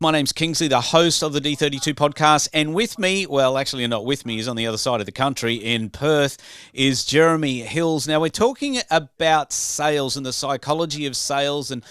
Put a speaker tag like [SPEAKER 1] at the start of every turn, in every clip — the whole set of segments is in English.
[SPEAKER 1] My name's Kingsley, the host of the D32 podcast, and with me, well, actually not with me, he's on the other side of the country in Perth, is Jeremy Hills. Now, we're talking about sales and the psychology of sales and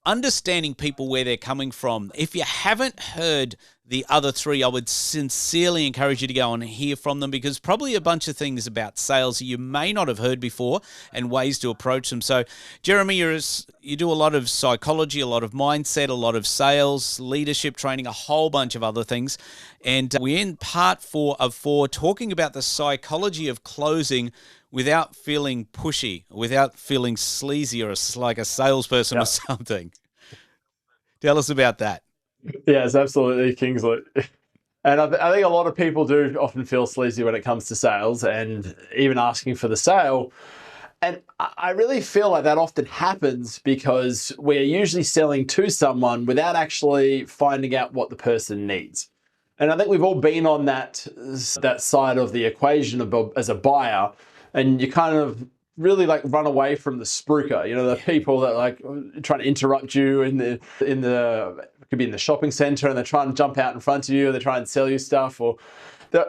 [SPEAKER 1] understanding people where they're coming from. If you haven't heard the other three, I would sincerely encourage you to go and hear from them, because probably a bunch of things about sales that you may not have heard before and ways to approach them. So, Jeremy, you do a lot of psychology, a lot of mindset, a lot of sales, leadership training, a whole bunch of other things. And we're in part 4 of 4 talking about the psychology of closing without feeling pushy, without feeling sleazy or like a salesperson or something. Tell us about that.
[SPEAKER 2] Yes, absolutely, Kingsley. And I think a lot of people do often feel sleazy when it comes to sales and even asking for the sale. And I really feel like that often happens because we're usually selling to someone without actually finding out what the person needs. And I think we've all been on that side of the equation as a buyer, and you kind of really like run away from the spruiker, the people that like trying to interrupt you it could be in the shopping center, and they're trying to jump out in front of you, or they're trying to sell you stuff, or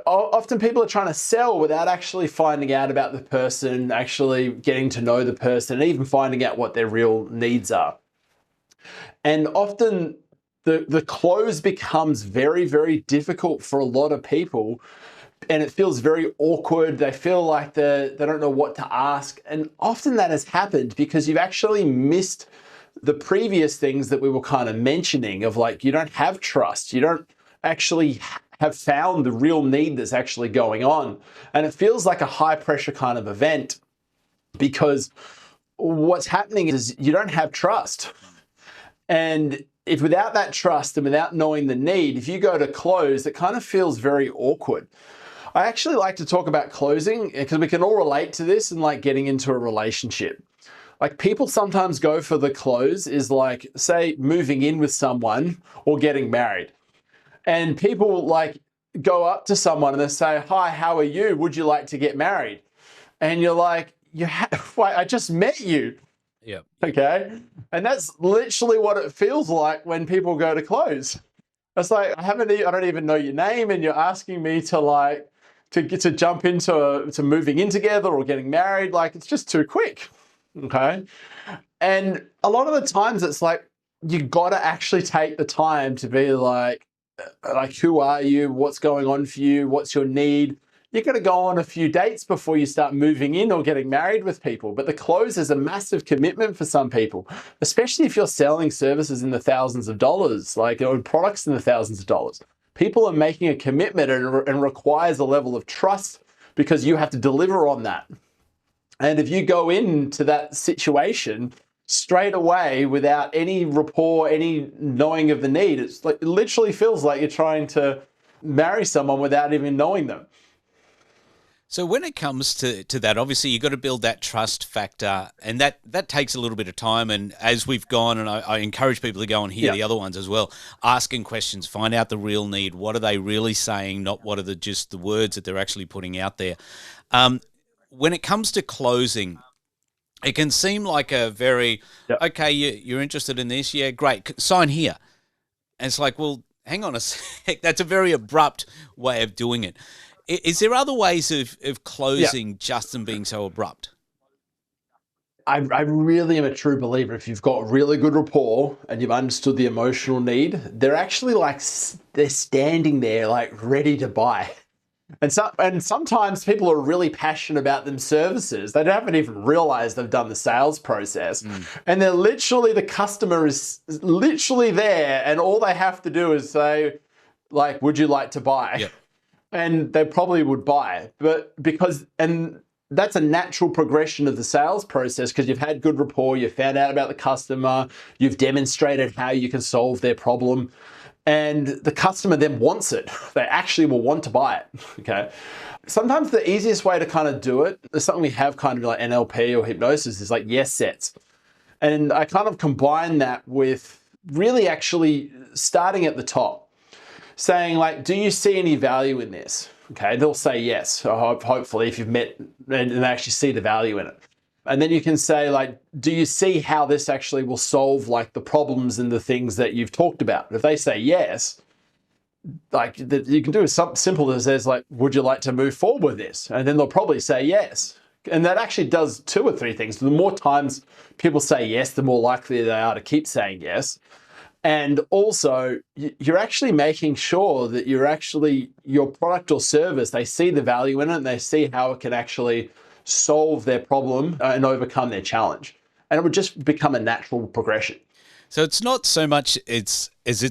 [SPEAKER 2] often people are trying to sell without actually finding out about the person, actually getting to know the person, and even finding out what their real needs are. And often the close becomes very, very difficult for a lot of people, and it feels very awkward. They feel like they don't know what to ask. And often that has happened because you've actually missed the previous things that we were kind of mentioning of like, you don't have trust. You don't actually have found the real need that's actually going on. And it feels like a high pressure kind of event because what's happening is you don't have trust. And if without that trust and without knowing the need, if you go to close, it kind of feels very awkward. I actually like to talk about closing because we can all relate to this and like getting into a relationship. Like people sometimes go for the close is like, say, moving in with someone or getting married. And people like go up to someone and they say, "Hi, how are you? Would you like to get married?" And you're like, wait, I just met you.
[SPEAKER 1] Yep.
[SPEAKER 2] Okay. And that's literally what it feels like when people go to close. It's like, I don't even know your name, and you're asking me to jump into moving in together or getting married. Like, it's just too quick. Okay. And a lot of the times it's like, you got to actually take the time to be like, who are you? What's going on for you? What's your need? You're going to go on a few dates before you start moving in or getting married with people. But the close is a massive commitment for some people, especially if you're selling services in the thousands of dollars, like products in the thousands of dollars. People are making a commitment and requires a level of trust because you have to deliver on that. And if you go into that situation straight away without any rapport, any knowing of the need, it's like, it literally feels like you're trying to marry someone without even knowing them.
[SPEAKER 1] So when it comes to that, obviously you've got to build that trust factor, and that takes a little bit of time. And as we've gone, and I encourage people to go and hear the other ones as well, asking questions, find out the real need. What are they really saying? Not what are just the words that they're actually putting out there. When it comes to closing, it can seem like a very, okay, you're interested in this? Yeah, great. Sign here. And it's like, well, hang on a sec. That's a very abrupt way of doing it. Is there other ways of closing just and being so abrupt?
[SPEAKER 2] I really am a true believer. If you've got really good rapport and you've understood the emotional need, they're actually like, they're standing there like ready to buy. And sometimes people are really passionate about them services. They haven't even realized they've done the sales process. And the customer is literally there, and all they have to do is say, like, "Would you like to buy?"
[SPEAKER 1] Yep.
[SPEAKER 2] And they probably would buy. And that's a natural progression of the sales process because you've had good rapport, you've found out about the customer, you've demonstrated how you can solve their problem. And the customer then wants it. They actually will want to buy it, okay? Sometimes the easiest way to kind of do it, there's something we have kind of like NLP or hypnosis, is like yes sets. And I kind of combine that with really actually starting at the top, saying like, do you see any value in this? Okay, they'll say yes, hopefully, if you've met and they actually see the value in it. And then you can say, like, do you see how this actually will solve like the problems and the things that you've talked about? If they say yes, like you can do something simple as there's like, would you like to move forward with this? And then they'll probably say yes. And that actually does 2 or 3 things. The more times people say yes, the more likely they are to keep saying yes. And also, you're actually making sure that your product or service, they see the value in it and they see how it can actually solve their problem and overcome their challenge. And it would just become a natural progression.
[SPEAKER 1] So it's not so much it's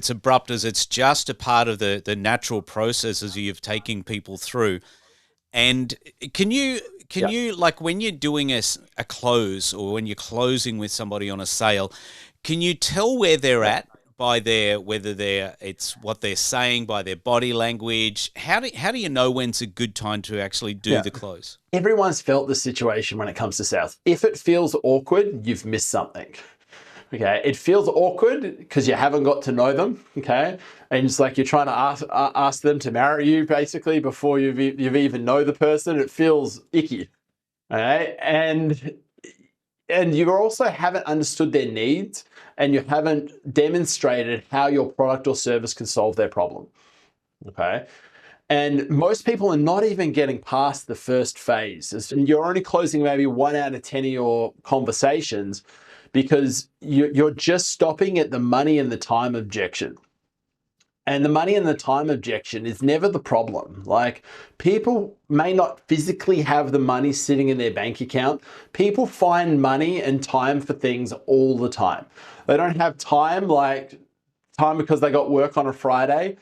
[SPEAKER 1] abrupt as it's just a part of the natural processes you've taking people through. And can you like when you're doing a close or when you're closing with somebody on a sale, can you tell where they're at by it's what they're saying, by their body language? How do you know when's a good time to actually do the close?
[SPEAKER 2] Everyone's felt the situation when it comes to sales. If it feels awkward, you've missed something. Okay, it feels awkward because you haven't got to know them. Okay, and it's like you're trying to ask them to marry you basically before you've even know the person. It feels icky. Okay, and you also haven't understood their needs and you haven't demonstrated how your product or service can solve their problem. Okay. And most people are not even getting past the first phase. And you're only closing maybe 1 out of 10 of your conversations because you're just stopping at the money and the time objection. And the money and the time objection is never the problem. Like, people may not physically have the money sitting in their bank account. People find money and time for things all the time. They don't have time because they got work on a Friday.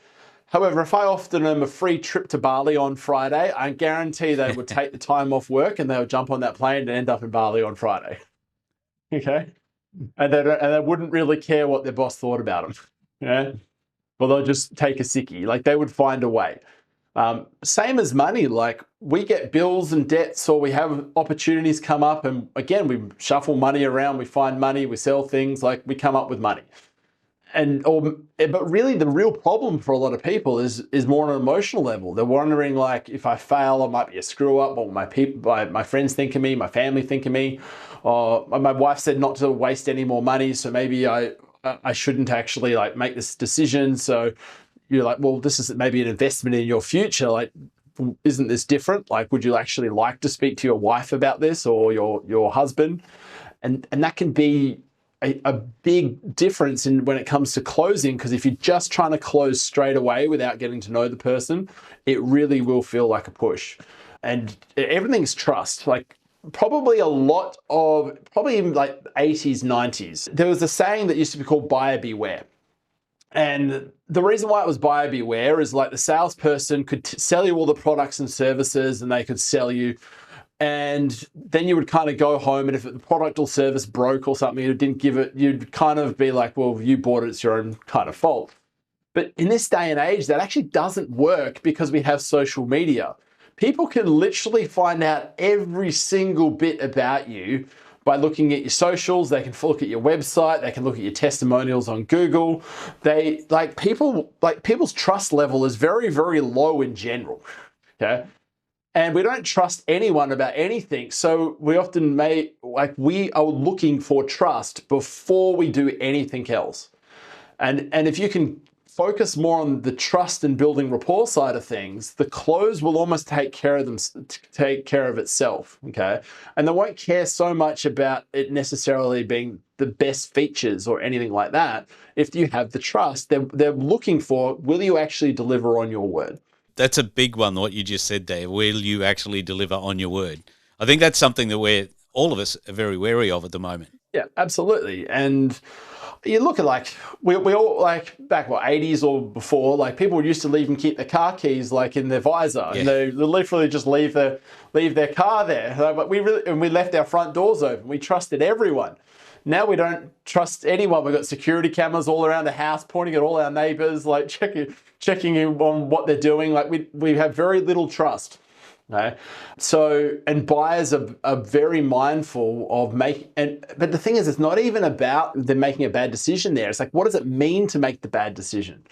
[SPEAKER 2] However, if I offered them a free trip to Bali on Friday, I guarantee they would take the time off work and they would jump on that plane and end up in Bali on Friday. Okay? And they wouldn't really care what their boss thought about them. Yeah? Well, they'll just take a sickie. Like, they would find a way. Same as money. Like, we get bills and debts, or we have opportunities come up, and again, we shuffle money around, we find money, we sell things, like we come up with money. But really, the real problem for a lot of people is more on an emotional level. They're wondering, like, if I fail, I might be a screw up. What my friends think of me, my family think of me. Or my wife said not to waste any more money, so maybe I shouldn't actually like make this decision. So you're like, well, this is maybe an investment in your future. Like, isn't this different? Like, would you actually like to speak to your wife about this or your husband? And that can be a big difference in when it comes to closing, because if you're just trying to close straight away without getting to know the person, it really will feel like a push. And everything's trust. Like, probably even like 80s, 90s, there was a saying that used to be called buyer beware. And the reason why it was buyer beware is like the salesperson could sell you all the products and services and they could sell you. And then you would kind of go home, and if the product or service broke or something, you didn't give it, you'd kind of be like, well, you bought it, it's your own kind of fault. But in this day and age, that actually doesn't work because we have social media. People can literally find out every single bit about you by looking at your socials. They can look at your website. They can look at your testimonials on Google. People's trust level is very, very low in general. Okay. And we don't trust anyone about anything. So we often we are looking for trust before we do anything else. And if you can focus more on the trust and building rapport side of things, the close will almost take care of itself. Okay. And they won't care so much about it necessarily being the best features or anything like that. If you have the trust, they're looking for, will you actually deliver on your word?
[SPEAKER 1] That's a big one, what you just said there. Will you actually deliver on your word? I think that's something that all of us are very wary of at the moment.
[SPEAKER 2] Yeah, absolutely. And you look at we all back 80s or before, like people used to even keep their car keys like in their visor, and they literally just leave their car there. But we left our front doors open. We trusted everyone. Now we don't trust anyone. We've got security cameras all around the house, pointing at all our neighbors, like checking on what they're doing. Like we have very little trust. Okay? So, and buyers are very mindful of but the thing is, it's not even about them making a bad decision there. It's like, what does it mean to make the bad decision?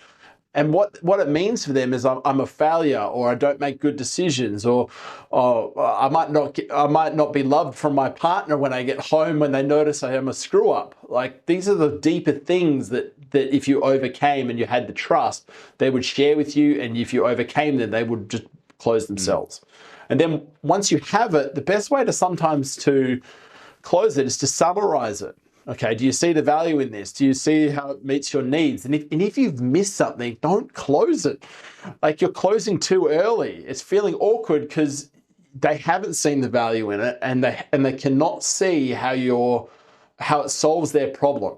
[SPEAKER 2] And what it means for them is I'm a failure, or I don't make good decisions, or I might not be loved from my partner when I get home, when they notice I am a screw up. Like, these are the deeper things that if you overcame and you had the trust, they would share with you, and if you overcame them, they would just close themselves. And then once you have it, the best way to sometimes to close it is to summarize it. Okay, do you see the value in this? Do you see how it meets your needs? And if you've missed something, don't close it. Like, you're closing too early. It's feeling awkward because they haven't seen the value in it, and they cannot see how it solves their problem.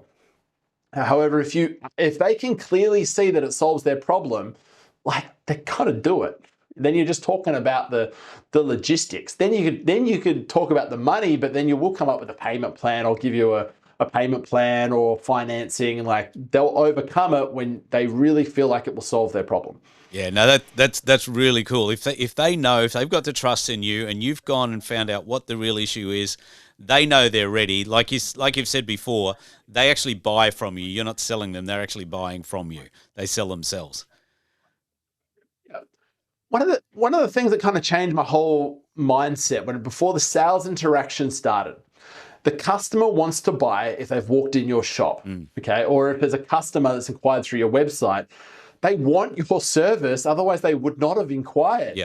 [SPEAKER 2] However, if they can clearly see that it solves their problem, like, they gotta do it. Then you're just talking about the logistics. Then you could talk about the money, but then you will come up with a payment plan. I'll give you a payment plan or financing. Like, they'll overcome it when they really feel like it will solve their problem.
[SPEAKER 1] Yeah, no, that's really cool. If they've got the trust in you, and you've gone and found out what the real issue is, they know they're ready. Like you've said before, they actually buy from you. You're not selling them; they're actually buying from you. They sell themselves.
[SPEAKER 2] One of the things that kind of changed my whole mindset before the sales interaction started, the customer wants to buy if they've walked in your shop, okay? Or if there's a customer that's inquired through your website, they want your service, otherwise they would not have inquired.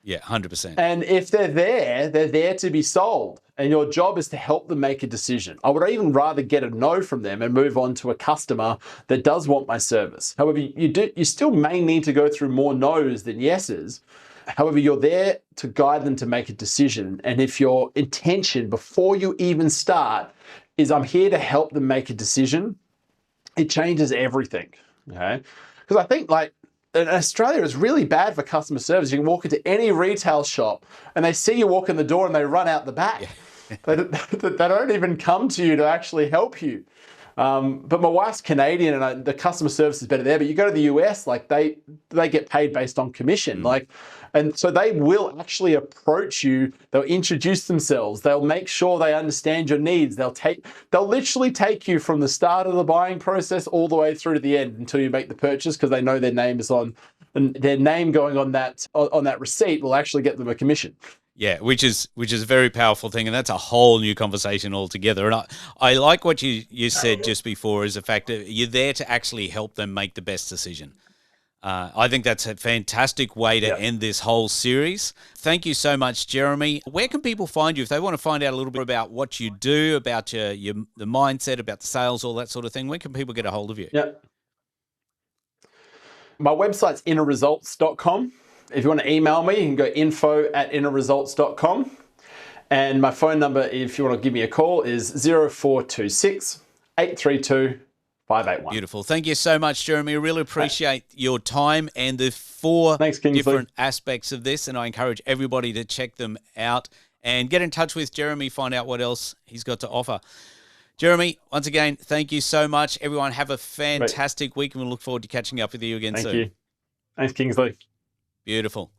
[SPEAKER 1] Yeah, 100%.
[SPEAKER 2] And if they're there to be sold, and your job is to help them make a decision. I would even rather get a no from them and move on to a customer that does want my service. However, you still may need to go through more no's than yeses. However, you're there to guide them to make a decision. And if your intention before you even start is I'm here to help them make a decision, it changes everything, okay? Because I think, like, in Australia, it's really bad for customer service. You can walk into any retail shop and they see you walk in the door and they run out the back. They don't even come to you to actually help you. But my wife's Canadian, and the customer service is better there. But you go to the US, like, they get paid based on commission, and so they will actually approach you. They'll introduce themselves. They'll make sure they understand your needs. They'll literally take you from the start of the buying process all the way through to the end until you make the purchase, because they know their name is on, and their name going on that receipt will actually get them a commission.
[SPEAKER 1] Yeah, which is a very powerful thing, and that's a whole new conversation altogether. And I like what you said just before, is the fact that you're there to actually help them make the best decision. I think that's a fantastic way to end this whole series. Thank you so much, Jeremy. Where can people find you if they want to find out a little bit about what you do, about the mindset, about the sales, all that sort of thing? Where can people get a hold of you?
[SPEAKER 2] Yeah. My website's innerresults.com. If you want to email me, you can go info@innerresults.com. And my phone number, if you want to give me a call, is 0426 832 581.
[SPEAKER 1] Beautiful. Thank you so much, Jeremy. I really appreciate your time and the 4 different aspects of this, and I encourage everybody to check them out and get in touch with Jeremy, find out what else he's got to offer. Jeremy, once again, thank you so much. Everyone, have a fantastic week, and we'll look forward to catching up with you again soon.
[SPEAKER 2] Thank you. Thanks, Kingsley.
[SPEAKER 1] Beautiful.